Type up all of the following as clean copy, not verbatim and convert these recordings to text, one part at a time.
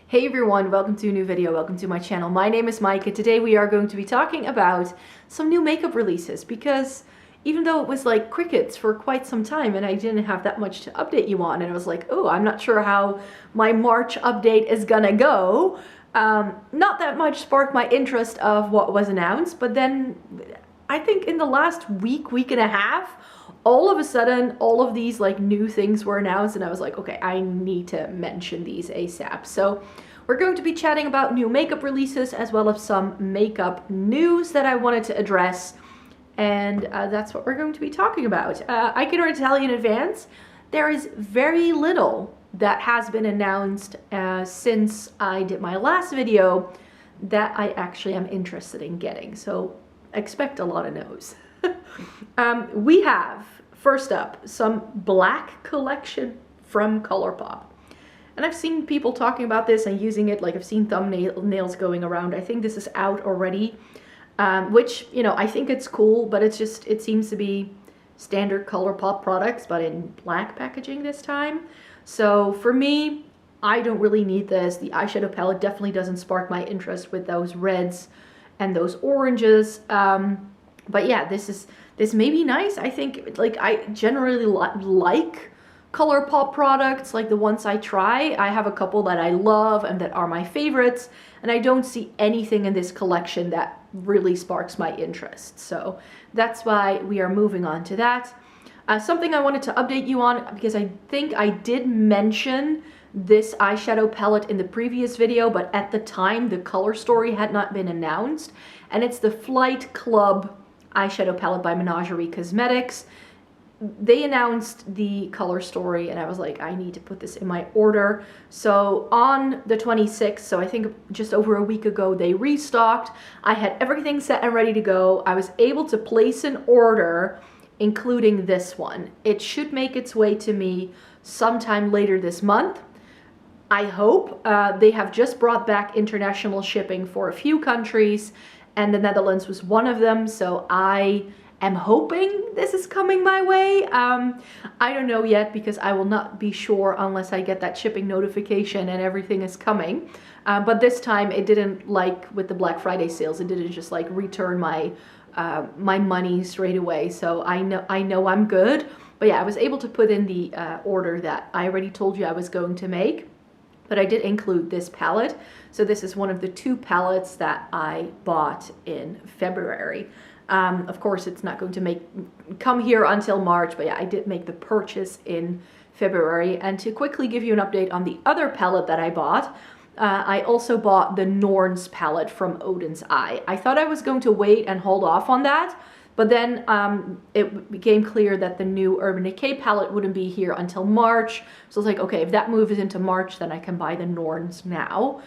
Hey everyone, welcome to a new video, welcome to my channel. My name is Mike and today we are going to be talking about some new makeup releases because even though it was like crickets for quite some time and I didn't have that much to update you on, and I was like, oh, I'm not sure how my March update is gonna go. Not that much sparked my interest of what was announced, but then I think in the last week and a half, all of a sudden, all of these like new things were announced and I was like, okay, I need to mention these ASAP. So we're going to be chatting about new makeup releases as well as some makeup news that I wanted to address. And that's what we're going to be talking about. I can already tell you in advance, there is very little that has been announced since I did my last video that I actually am interested in getting. So expect a lot of no's. We have, first up, some black collection from ColourPop. And I've seen people talking about this and using it, like I've seen thumbnails going around. I think this is out already, which, you know, I think it's cool, but it's just, it seems to be standard ColourPop products, but in black packaging this time. So for me, I don't really need this. The eyeshadow palette definitely doesn't spark my interest with those reds and those oranges. But yeah, this may be nice. I think, like, I generally like ColourPop products, like the ones I try. I have a couple that I love and that are my favorites, and I don't see anything in this collection that really sparks my interest. So that's why we are moving on to that. Something I wanted to update you on, because I think I did mention this eyeshadow palette in the previous video, but at the time the color story had not been announced, and it's the Flight Club eyeshadow palette by Menagerie Cosmetics. They announced the color story and I was like, I need to put this in my order. So on the 26th, so I think just over a week ago, they restocked. I had everything set and ready to go. I was able to place an order, including this one. It should make its way to me sometime later this month. I hope. They have just brought back international shipping for a few countries, and the Netherlands was one of them, so I am hoping this is coming my way. I don't know yet because I will not be sure unless I get that shipping notification and everything is coming. But this time it didn't, like with the Black Friday sales, it didn't just like return my my money straight away. So I know I'm good. But yeah, I was able to put in the order that I already told you I was going to make. But I did include this palette. So this is one of the two palettes that I bought in February. Of course, it's not going to come here until March, but yeah, I did make the purchase in February. And to quickly give you an update on the other palette that I bought, I also bought the Norns palette from Odin's Eye. I thought I was going to wait and hold off on that, but then it became clear that the new Urban Decay palette wouldn't be here until March. So I was like, okay, if that moves into March, then I can buy the Norns now.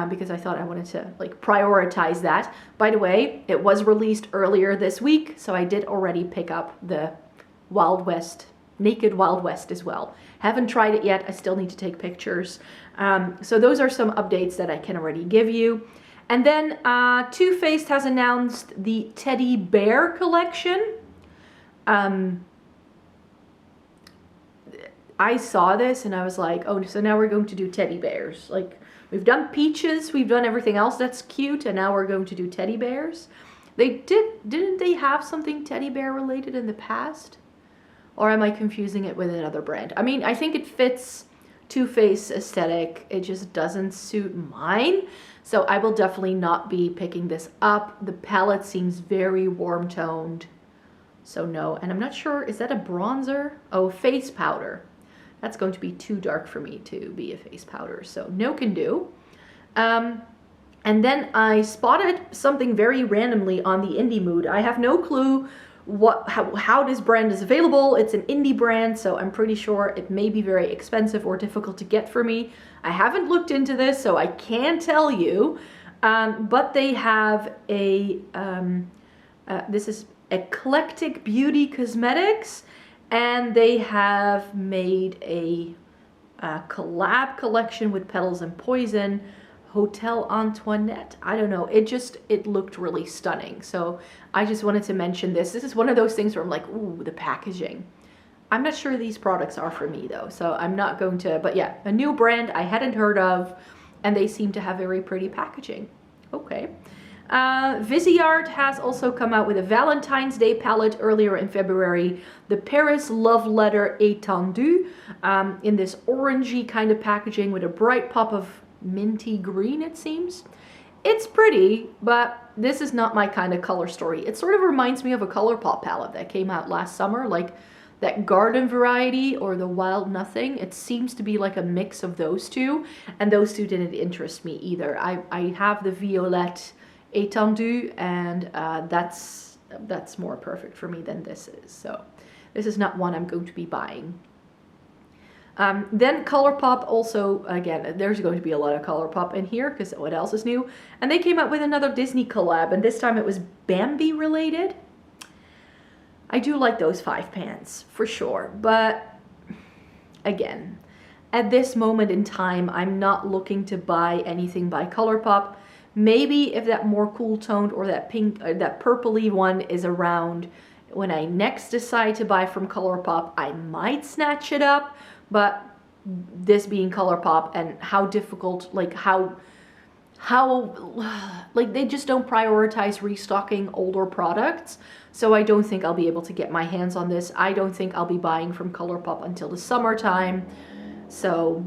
Because I thought I wanted to like prioritize that. By the way, it was released earlier this week, so I did already pick up the Wild West, Naked Wild West as well. Haven't tried it yet, I still need to take pictures. So those are some updates that I can already give you. And then Too Faced has announced the Teddy Bear collection. I saw this and I was like, oh, so now we're going to do teddy bears. Like, we've done peaches, we've done everything else that's cute, and now we're going to do teddy bears. Didn't they have something teddy bear related in the past? Or am I confusing it with another brand? I mean, I think it fits Too Faced aesthetic. It just doesn't suit mine. So I will definitely not be picking this up. The palette seems very warm toned. So no, and I'm not sure, is that a bronzer? Oh, face powder. That's going to be too dark for me to be a face powder, so no can do. And then I spotted something very randomly on the Indie Mood. I have no clue how this brand is available. It's an indie brand, so I'm pretty sure it may be very expensive or difficult to get for me. I haven't looked into this, so I can't tell you. But they have a, this is Eclectic Beauty Cosmetics, and they have made a collab collection with Petals and Poison, Hotel Antoinette. I don't know, it looked really stunning. So I just wanted to mention this. This is one of those things where I'm like, ooh, the packaging. I'm not sure these products are for me though, so I'm not going to, but yeah, a new brand I hadn't heard of. and they seem to have very pretty packaging. Okay. Viseart has also come out with a Valentine's Day palette earlier in February, the Paris Love Letter Étendue, in this orangey kind of packaging with a bright pop of minty green, it seems. It's pretty, but this is not my kind of color story. It sort of reminds me of a ColourPop palette that came out last summer, like that garden variety or the Wild Nothing. It seems to be like a mix of those two, and those two didn't interest me either. I have the Violette Étendue, and that's more perfect for me than this is. So this is not one I'm going to be buying. Then ColourPop also, again, there's going to be a lot of ColourPop in here because what else is new? And they came out with another Disney collab, and this time it was Bambi related. I do like those 5 pans for sure, but again, at this moment in time, I'm not looking to buy anything by ColourPop. Maybe if that more cool toned or that pink, that purpley one is around when I next decide to buy from ColourPop, I might snatch it up. But this being ColourPop and how difficult, like how like they just don't prioritize restocking older products. So I don't think I'll be able to get my hands on this. I don't think I'll be buying from ColourPop until the summertime. So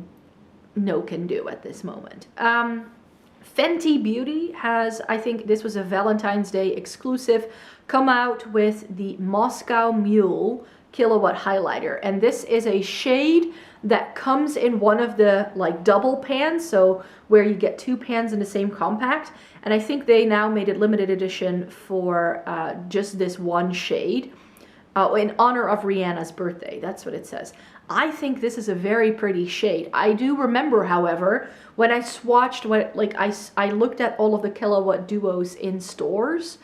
no can do at this moment. Fenty Beauty has, I think this was a Valentine's Day exclusive, come out with the Moscow Mule Kilowatt Highlighter. And this is a shade that comes in one of the like double pans, so where you get 2 pans in the same compact. And I think they now made it limited edition for just this one shade in honor of Rihanna's birthday. That's what it says. I think this is a very pretty shade. I do remember, however, when I swatched, I looked at all of the Kilowatt duos in stores,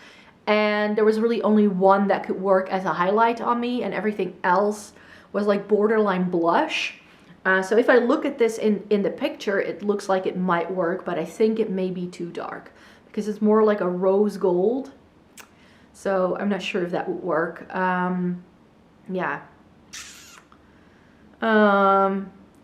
and there was really only one that could work as a highlight on me, and everything else was like borderline blush. So if I look at this in the picture, it looks like it might work, but I think it may be too dark because it's more like a rose gold. So I'm not sure if that would work. Yeah.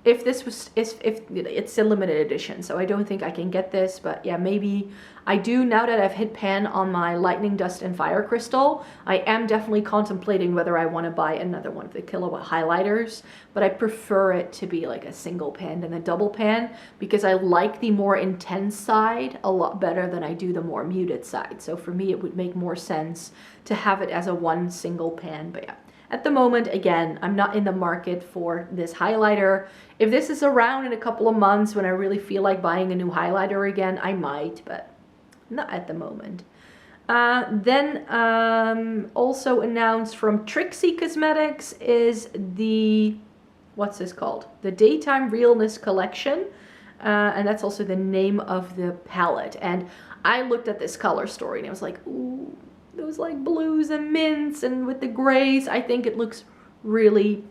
If this was, if it's a limited edition, so I don't think I can get this, but yeah, maybe I do. Now that I've hit pan on my Lightning Dust and Fire Crystal, I am definitely contemplating whether I want to buy another one of the Kilowatt highlighters, but I prefer it to be like a single pan than a double pan because I like the more intense side a lot better than I do the more muted side. So for me, it would make more sense to have it as a one single pan, but yeah. At the moment, again, I'm not in the market for this highlighter. If this is around in a couple of months when I really feel like buying a new highlighter again, I might, but not at the moment. Then also announced from Trixie Cosmetics is the, what's this called? The Daytime Realness Collection. And that's also the name of the palette. And I looked at this color story and I was like, ooh, those like blues and mints and with the grays. I think it looks really,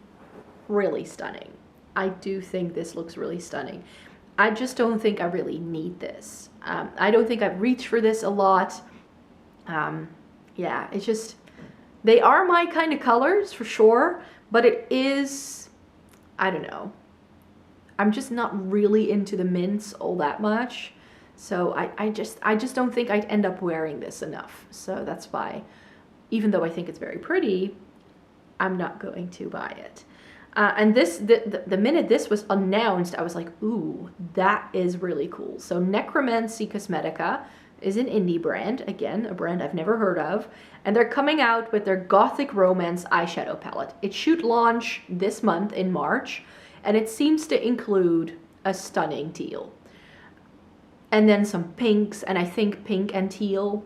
really stunning. I do think this looks really stunning. I just don't think I really need this. I don't think I've reached for this a lot. Yeah, it's just, they are my kind of colors for sure, but it is, I don't know. I'm just not really into the mints all that much. So I just don't think I'd end up wearing this enough. So that's why, even though I think it's very pretty, I'm not going to buy it. And this, the minute this was announced, I was like, ooh, that is really cool. So Necromancy Cosmetica is an indie brand, again, a brand I've never heard of. And they're coming out with their Gothic Romance eyeshadow palette. It should launch this month in March, and it seems to include a stunning teal. And then some pinks, and I think pink and teal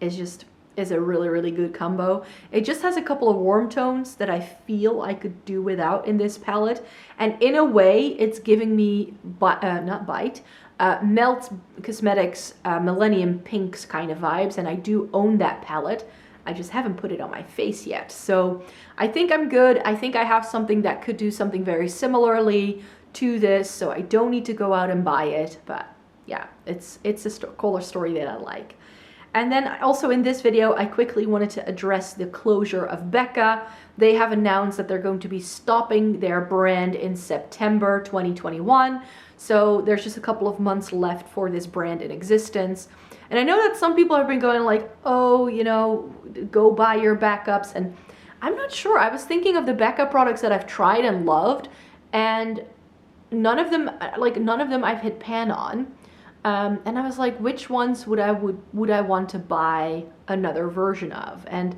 is a really, really good combo. It just has a couple of warm tones that I feel I could do without in this palette. And in a way, it's giving me, Melt Cosmetics Millennium Pinks kind of vibes, and I do own that palette. I just haven't put it on my face yet. So I think I'm good. I think I have something that could do something very similarly to this, so I don't need to go out and buy it, but yeah, it's a color story that I like. And then also in this video, I quickly wanted to address the closure of Becca. They have announced that they're going to be stopping their brand in September 2021. So there's just a couple of months left for this brand in existence. And I know that some people have been going like, oh, you know, go buy your backups. And I'm not sure. I was thinking of the backup products that I've tried and loved, and none of them I've hit pan on. And I was like, which ones would I want to buy another version of? And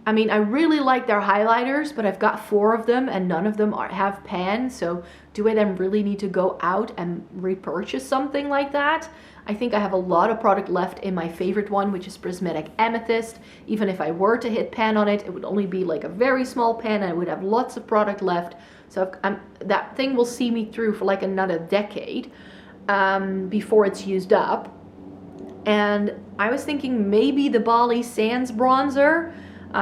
I mean, I really like their highlighters, but I've got 4 of them and none of them have pan. So do I then really need to go out and repurchase something like that? I think I have a lot of product left in my favorite one, which is Prismatic Amethyst. Even if I were to hit pan on it, it would only be like a very small pan and I would have lots of product left. So that thing will see me through for like another decade before it's used up. And I was thinking maybe the Bali Sands bronzer,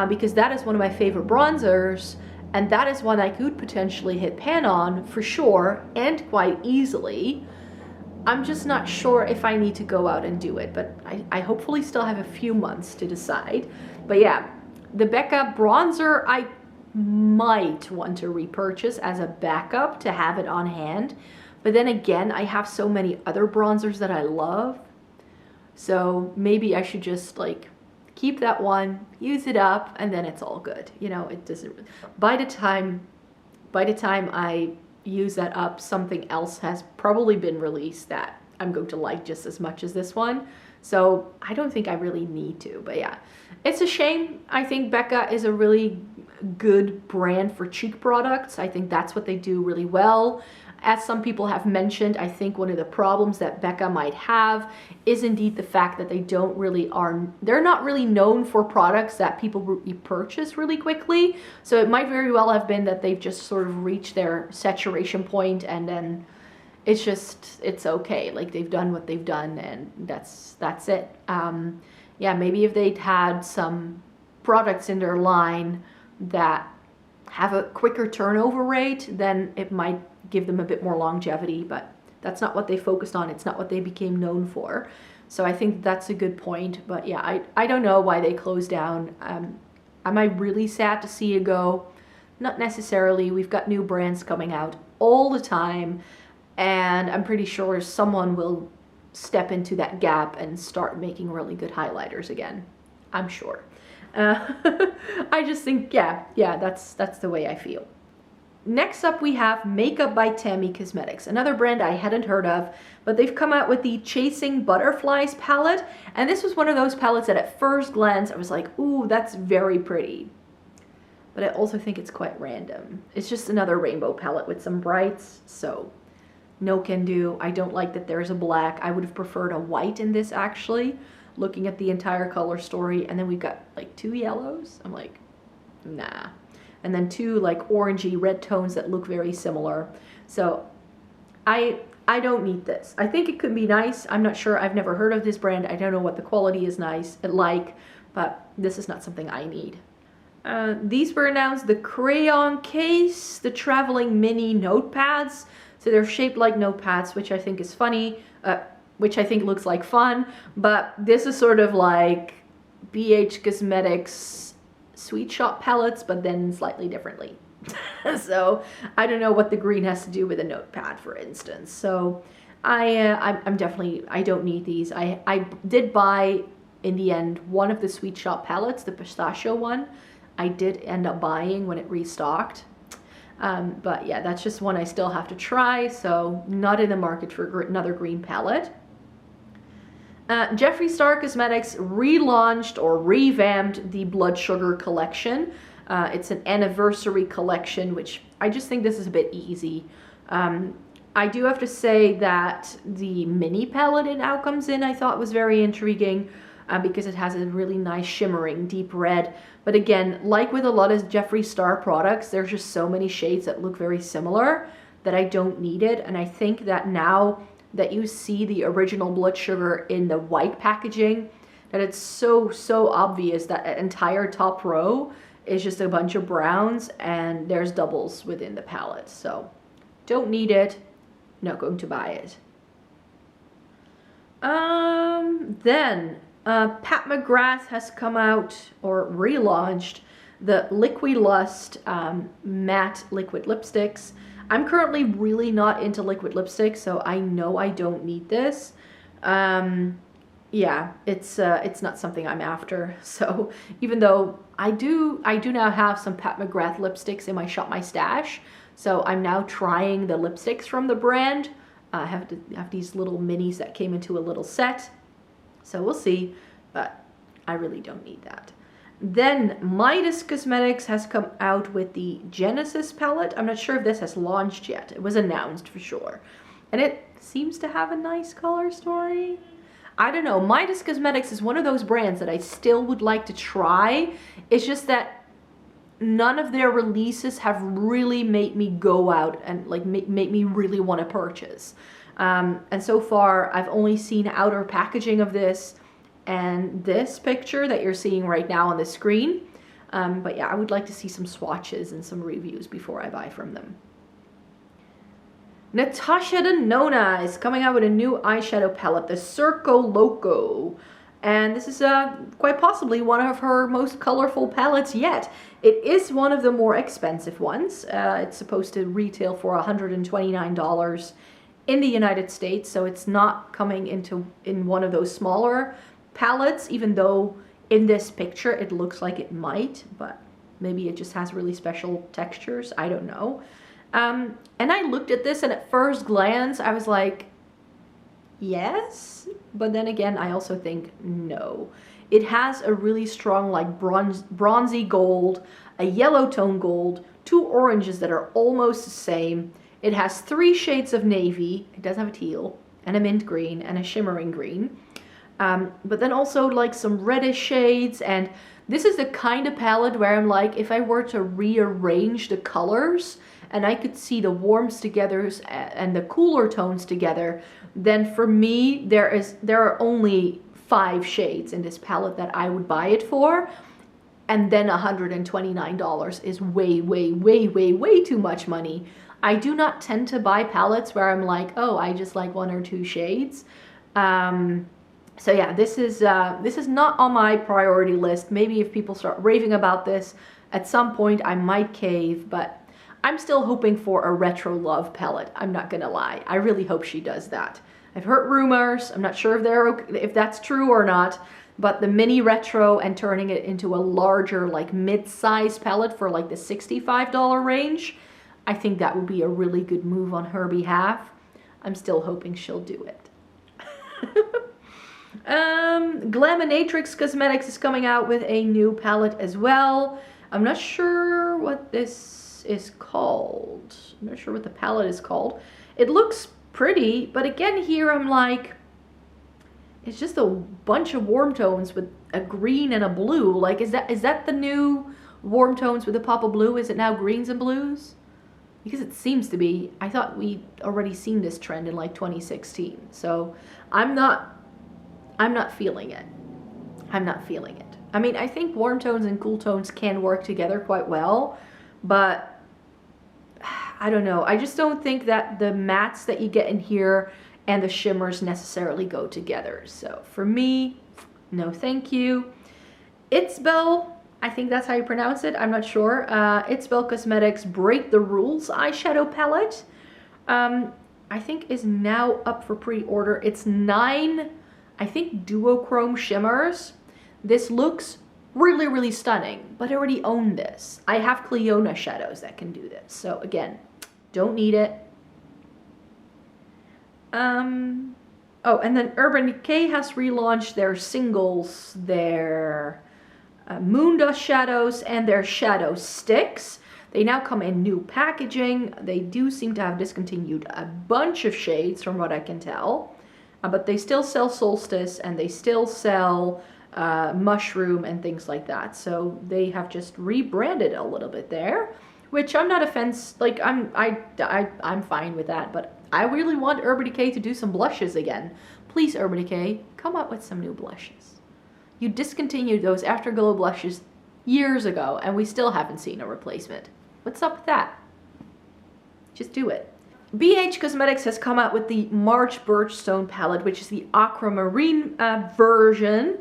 because that is one of my favorite bronzers, and that is one I could potentially hit pan on for sure, and quite easily. I'm just not sure if I need to go out and do it, but I hopefully still have a few months to decide. But yeah, the Becca bronzer I might want to repurchase as a backup to have it on hand. But then again, I have so many other bronzers that I love. So maybe I should just like keep that one, use it up, and then it's all good. You know, it doesn't, by the time I use that up, something else has probably been released that I'm going to like just as much as this one. So I don't think I really need to, but yeah, it's a shame. I think Becca is a really good brand for cheek products. I think that's what they do really well. As some people have mentioned, I think one of the problems that Becca might have is indeed the fact that they're not really known for products that people repurchase really quickly. So it might very well have been that they've just sort of reached their saturation point and then it's okay. Like they've done what they've done and that's it. Yeah, maybe if they'd had some products in their line that have a quicker turnover rate, then it might give them a bit more longevity, but that's not what they focused on. It's not what they became known for. So I think that's a good point. But yeah, I don't know why they closed down. Am I really sad to see it go? Not necessarily. We've got new brands coming out all the time, and I'm pretty sure someone will step into that gap and start making really good highlighters again. I'm sure. I just think, yeah, that's the way I feel. Next up we have Makeup by Tammy Cosmetics, another brand I hadn't heard of, but they've come out with the Chasing Butterflies palette, and this was one of those palettes that at first glance I was like, ooh, that's very pretty. But I also think it's quite random. It's just another rainbow palette with some brights, so no can do. I don't like that there's a black. I would have preferred a white in this actually, looking at the entire color story, and then we've got like 2 yellows. I'm like, nah. And then 2 like orangey red tones that look very similar. So I don't need this. I think it could be nice. I'm not sure. I've never heard of this brand. I don't know what the quality is like, but this is not something I need. These were announced: the Crayon Case, the Traveling Mini Notepads. So they're shaped like notepads, which I think is funny, which I think looks like fun, but this is sort of like BH Cosmetics Sweet Shop palettes, but then slightly differently. So I don't know what the green has to do with a notepad, for instance. So I'm definitely, I don't need these. I did buy in the end one of the Sweet Shop palettes, the pistachio one. I did end up buying when it restocked. But yeah, that's just one I still have to try, so not in the market for another green palette. Jeffree Star Cosmetics relaunched or revamped the Blood Sugar collection. It's an anniversary collection, which I just think this is a bit easy. I do have to say that the mini palette it now comes in I thought was very intriguing, because it has a really nice shimmering deep red. But again, like with a lot of Jeffree Star products, there's just so many shades that look very similar that I don't need it. And I think that now that you see the original Blood Sugar in the white packaging, that it's so obvious that an entire top row is just a bunch of browns and there's doubles within the palette. So don't need it, not going to buy it. Then Pat McGrath has come out or relaunched the Liquid Lust matte liquid lipsticks. I'm currently really not into liquid lipstick, so I know I don't need this. Yeah, it's not something I'm after. So even though I do now have some Pat McGrath lipsticks in my Shop My Stash, so I'm now trying the lipsticks from the brand. I have these little minis that came into a little set, so we'll see, but I really don't need that. Then Midas Cosmetics has come out with the Genesis palette. I'm not sure if this has launched yet. It was announced for sure, and it seems to have a nice color story. I don't know, Midas Cosmetics is one of those brands that I still would like to try. It's just that none of their releases have really made me go out and like make me really want to purchase. And so far I've only seen outer packaging of this and this picture that you're seeing right now on the screen. But yeah, I would like to see some swatches and some reviews before I buy from them. Natascha Denona is coming out with a new eyeshadow palette, the Circo Loco. And this is quite possibly one of her most colorful palettes yet. It is one of the more expensive ones. It's supposed to retail for $129 in the United States, so it's not coming in one of those smaller palettes, even though in this picture it looks like it might, but maybe it just has really special textures. I don't know. And I looked at this, and at first glance I was like, yes, but then again I also think no. It has a really strong like bronzy gold, a yellow tone gold, two oranges that are almost the same. It has 3 shades of navy. It does have a teal and a mint green and a shimmering green, but then also like some reddish shades. And this is the kind of palette where I'm like, if I were to rearrange the colors and I could see the warms together and the cooler tones together, then for me, there are only 5 shades in this palette that I would buy it for. And then $129 is way, way, way, way, way too much money. I do not tend to buy palettes where I'm like, oh, I just like 1 or 2 shades. So yeah, this is not on my priority list. Maybe if people start raving about this, at some point I might cave, but I'm still hoping for a retro love palette. I'm not gonna lie. I really hope she does that. I've heard rumors. I'm not sure if that's true or not, but the mini retro and turning it into a larger, like mid-size palette for like the $65 range, I think that would be a really good move on her behalf. I'm still hoping she'll do it. Glaminatrix Cosmetics is coming out with a new palette as well. I'm not sure what this is called. I'm not sure what the palette is called. It looks pretty, but again here I'm like, it's just a bunch of warm tones with a green and a blue. Like, is that the new warm tones with a pop of blue? Is it now greens and blues? Because it seems to be. I thought we'd already seen this trend in like 2016. So I'm not feeling it. I'm not feeling it. I mean, I think warm tones and cool tones can work together quite well, but I don't know. I just don't think that the mattes that you get in here and the shimmers necessarily go together. So for me, no thank you. It's Belle, I think that's how you pronounce it. I'm not sure. It's Belle Cosmetics Break the Rules eyeshadow palette. I think is now up for pre-order. It's 9, I think, duochrome shimmers. This looks really, really stunning, but I already own this. I have Cliona shadows that can do this. So again, don't need it. Oh, and then Urban Decay has relaunched their singles, their Moon Dust shadows, and their shadow sticks. They now come in new packaging. They do seem to have discontinued a bunch of shades from what I can tell. But they still sell Solstice, and they still sell Mushroom and things like that. So they have just rebranded a little bit there, which I'm not like I'm fine with that, but I really want Urban Decay to do some blushes again. Please, Urban Decay, come up with some new blushes. You discontinued those Afterglow blushes years ago, and we still haven't seen a replacement. What's up with that? Just do it. BH Cosmetics has come out with the March Birchstone palette, which is the aquamarine version.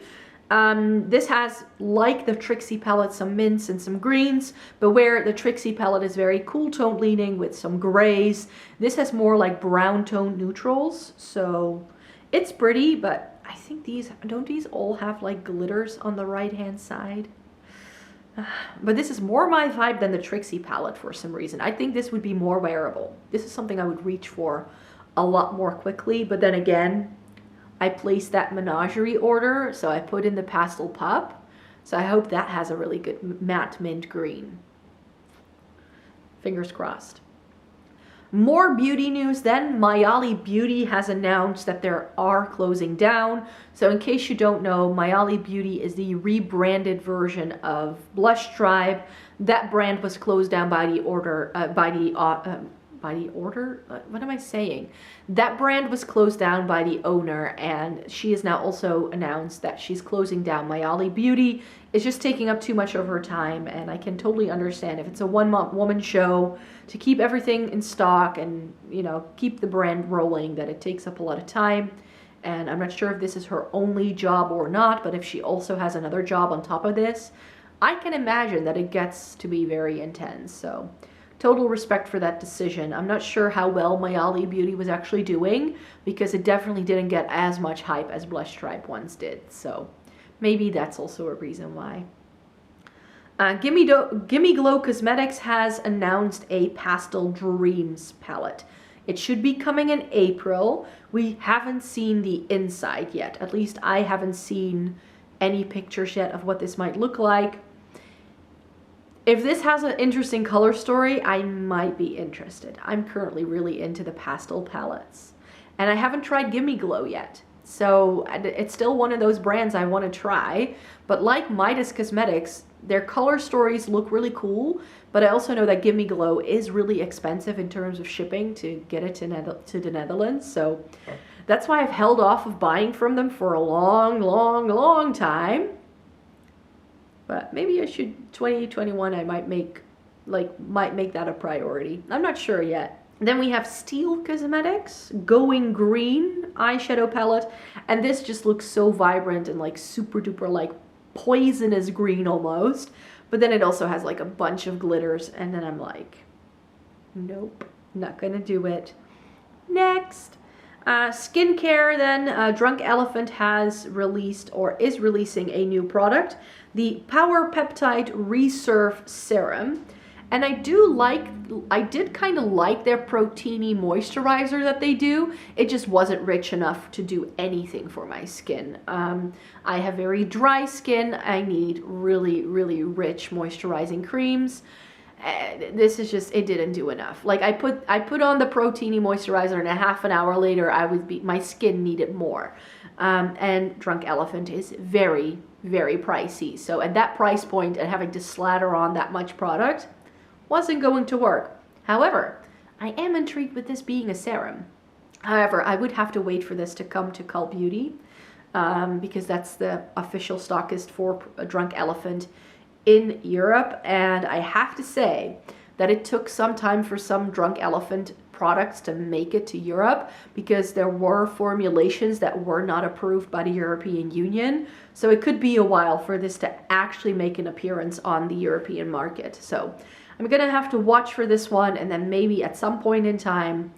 This has, like the Trixie palette, some mints and some greens, but where the Trixie palette is very cool tone leaning with some grays, this has more like brown tone neutrals. So it's pretty, but I think don't these all have like glitters on the right hand side? But this is more my vibe than the Trixie palette for some reason. I think this would be more wearable. This is something I would reach for a lot more quickly, but then again, I placed that menagerie order, so I put in the pastel pup. So I hope that has a really good matte mint green. Fingers crossed. More beauty news then. Mayali Beauty has announced that they are closing down. So in case you don't know, Mayali Beauty is the rebranded version of Blush Tribe. That brand was closed down by the order, what am I saying? That brand was closed down by the owner, and she has now also announced that she's closing down. Mayali Beauty is just taking up too much of her time, and I can totally understand if it's a one-woman show to keep everything in stock and, you know, keep the brand rolling, that it takes up a lot of time. And I'm not sure if this is her only job or not, but if she also has another job on top of this, I can imagine that it gets to be very intense. So total respect for that decision. I'm not sure how well Mayali Beauty was actually doing, because it definitely didn't get as much hype as Blush Tribe once did. So maybe that's also a reason why. Gimme Glow Cosmetics has announced a Pastel Dreams palette. It should be coming in April. We haven't seen the inside yet. At least I haven't seen any pictures yet of what this might look like. If this has an interesting color story, I might be interested. I'm currently really into the pastel palettes. And I haven't tried Gimme Glow yet. So it's still one of those brands I want to try. But like Midas Cosmetics, their color stories look really cool. But I also know that Gimme Glow is really expensive in terms of shipping to get it to the Netherlands. So that's why I've held off of buying from them for a long time. But maybe I should, 2021, I might make that a priority. I'm not sure yet. Then we have Steel Cosmetics Going Green eyeshadow palette. And this just looks so vibrant and like super duper like poisonous green almost. But then it also has like a bunch of glitters. And then I'm like, nope, not gonna do it. Next. Skincare then, Drunk Elephant has released or is releasing a new product, the Power Peptide Resurf Serum. And I did kind of like their proteiny moisturizer that they do. It just wasn't rich enough to do anything for my skin. I have very dry skin. I need really, really rich moisturizing creams. This is just, it didn't do enough. Like I put on the proteiny moisturizer and a half an hour later my skin needed more. And Drunk Elephant is very, very pricey. So at that price point and having to slather on that much product wasn't going to work. However, I am intrigued with this being a serum. However, I would have to wait for this to come to Cult Beauty because that's the official stockist for Drunk Elephant in Europe. And I have to say that it took some time for some Drunk Elephant products to make it to Europe because there were formulations that were not approved by the European Union. So it could be a while for this to actually make an appearance on the European market. So I'm gonna have to watch for this one, and then maybe at some point in time,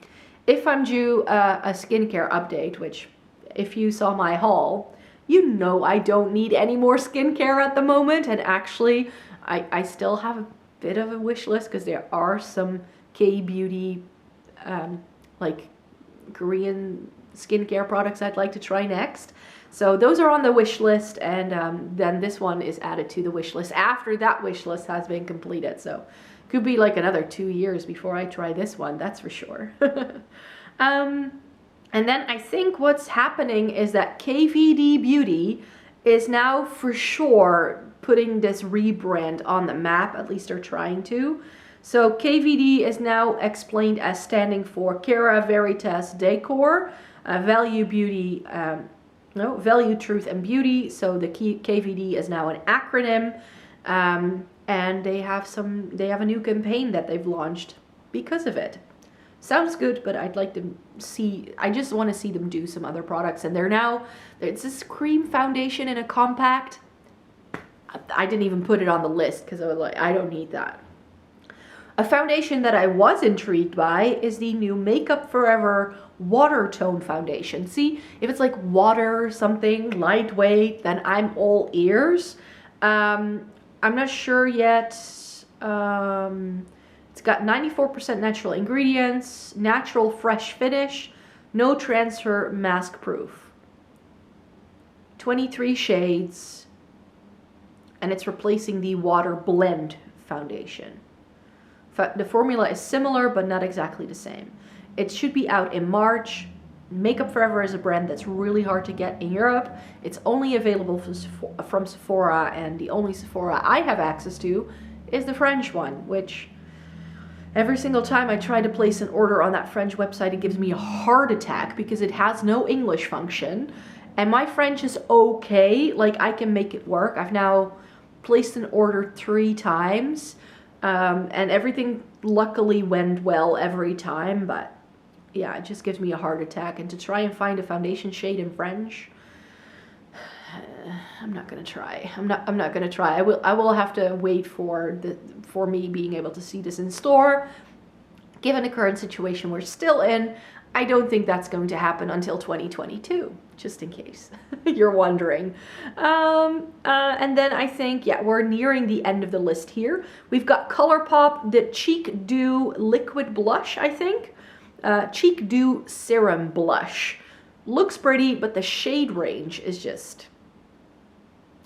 if I'm due a skincare update, which if you saw my haul, you know I don't need any more skincare at the moment. And actually, I still have a bit of a wish list because there are some K-beauty, like Korean skincare products I'd like to try next. So those are on the wish list, and then this one is added to the wish list after that wish list has been completed. So could be like another 2 years before I try this one, that's for sure. And then I think what's happening is that KVD Beauty is now for sure putting this rebrand on the map, at least they're trying to. So KVD is now explained as standing for Cara Veritas Decor, Value Beauty, Value Truth and Beauty. So the KVD is now an acronym, and they have a new campaign that they've launched because of it. Sounds good, but I'd like to see, I just want to see them do some other products. And it's this cream foundation in a compact. I didn't even put it on the list because I was like, I don't need that. A foundation that I was intrigued by is the new Makeup Forever Water Tone Foundation. See, if it's like water or something, lightweight, then I'm all ears. I'm not sure yet. It's got 94% natural ingredients, natural fresh finish, no transfer, mask proof. 23 shades, and it's replacing the Water Blend foundation. The formula is similar, but not exactly the same. It should be out in March. Makeup Forever is a brand that's really hard to get in Europe. It's only available from Sephora, and the only Sephora I have access to is the French one, which every single time I try to place an order on that French website, it gives me a heart attack because it has no English function. And my French is okay, like I can make it work. I've now placed an order 3 times. And everything luckily went well every time, but yeah, it just gives me a heart attack. And to try and find a foundation shade in French, I'm not gonna try. I'm not gonna try. I will have to wait for me being able to see this in store. Given the current situation we're still in, I don't think that's going to happen until 2022, just in case you're wondering. And then I think, yeah, we're nearing the end of the list here. We've got ColourPop, the Cheek Dew Liquid Blush, I think. Cheek Dew Serum Blush. Looks pretty, but the shade range is just,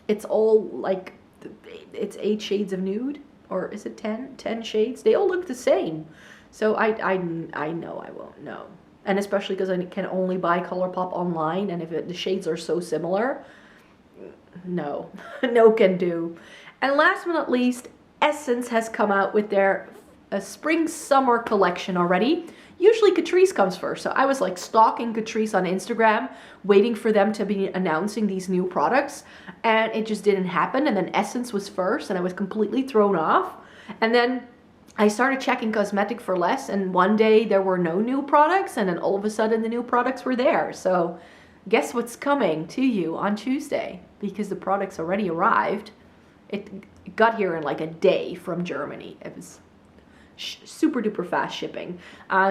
it's all like, it's 8 shades of nude, or is it 10? 10 shades? They all look the same. So I know I won't know. And especially because I can only buy ColourPop online, and if the shades are so similar, no, no can do. And last but not least, Essence has come out with their spring-summer collection already. Usually Catrice comes first, so I was like stalking Catrice on Instagram, waiting for them to be announcing these new products, and it just didn't happen. And then Essence was first, and I was completely thrown off. And then I started checking Cosmetic for Less, and one day there were no new products, and then all of a sudden the new products were there. So guess what's coming to you on Tuesday? Because the products already arrived. It got here in like a day from Germany. It was super duper fast shipping.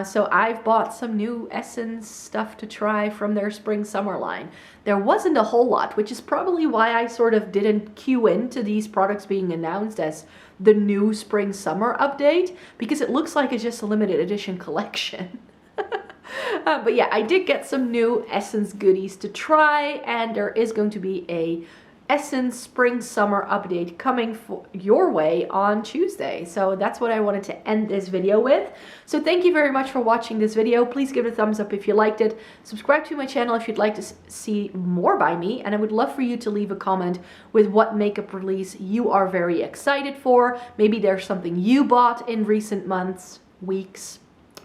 So I've bought some new Essence stuff to try from their spring summer line. There wasn't a whole lot, which is probably why I sort of didn't queue into these products being announced as the new spring summer update, because it looks like it's just a limited edition collection. But yeah, I did get some new Essence goodies to try, and there is going to be a Essence spring summer update coming your way on Tuesday. So that's what I wanted to end this video with. So thank you very much for watching this video. Please give it a thumbs up if you liked it. Subscribe to my channel if you'd like to see more by me, and I would love for you to leave a comment with what makeup release you are very excited for. Maybe there's something you bought in recent months, weeks,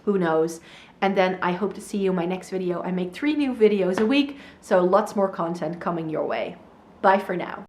who knows. And then I hope to see you in my next video. I make 3 new videos a week, so lots more content coming your way. Bye for now.